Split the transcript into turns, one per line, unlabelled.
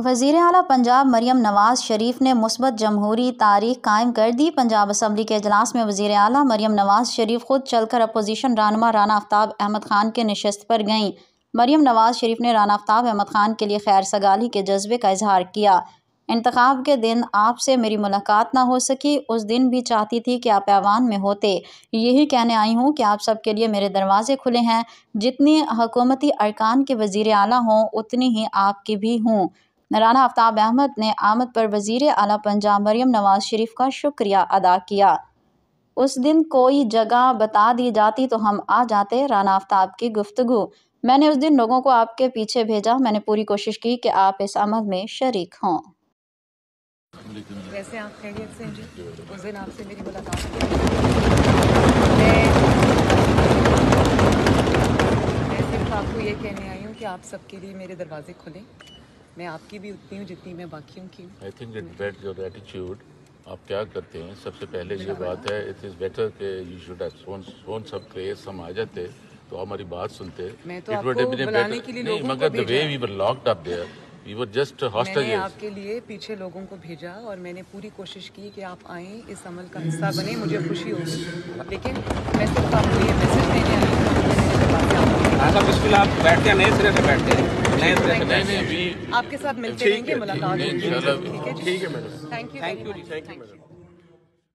वज़ीर आला पंजाब मरियम नवाज़ शरीफ ने मुस्बत जमहूरी तारीख कायम कर दी। पंजाब असम्बली के इजलास में वज़ीर आला मरियम नवाज़ शरीफ खुद चलकर अपोजिशन रहनुमा राना आफ्ताब अहमद ख़ान के नशस्त पर गईं। मरियम नवाज़ शरीफ ने राना आफ्ताब अहमद ख़ान के लिए खैर सगाली के जज्बे का इजहार किया। इंतखाब के दिन आपसे मेरी मुलाकात ना हो सकी, उस दिन भी चाहती थी कि आप ऐवान में होते। यही कहने आई हूँ कि आप सबके लिए मेरे दरवाजे खुले हैं। जितनी हुकूमती अरकान के वज़ीर आला हों उतनी ही आपकी भी हूँ। राना आफ्ताब अहमद ने आमद पर वज़ीर आला पंजाब मरियम नवाज़ शरीफ का शुक्रिया अदा किया। उस दिन कोई जगह बता दी जाती तो हम आ जाते। राना आफ्ताब की गुफ्तगू। मैंने उस दिन लोगों को आपके पीछे भेजा। मैंने पूरी कोशिश की कि आप इस अमल में शरीक हों।
वैसे आप खैरियत से हैं जी? उस दिन आपसे मेरी मुलाकात हुई। मैं सिर्फ आपको ये कहने आई हूँ कि आप सबके लिए मेरे दरवाजे खुले। मैं आपकी भी उतनी हूँ जितनी मैं बाकियों की हूँ।
I think it bet your attitude. आप क्या करते हैं, सबसे पहले ये बात है, इट इज़ बेटर कि यू शुड हैव सोन सब प्लेस। हम आ जाते तो हमारी बात सुनते।
मैं तो आपको बुलाने के लिए लोगों को भेजा।
The way we were locked up there, we were just hostages.
मैंने आपके लिए पीछे लोगों को भेजा और मैंने पूरी कोशिश की कि आप आएँ, इस अमल का हिस्सा बने, मुझे खुशी होगी। लेकिन मैं सिर्फ आपको ये मैसेज देने आई हूँ।
आप बैठते हैं, नए सिरे से बैठते हैं, नए सिरे से बैठते हैं।
आपके साथ मिलते रहेंगे, मुलाकात होगी।
ठीक है मैडम।
Thank you.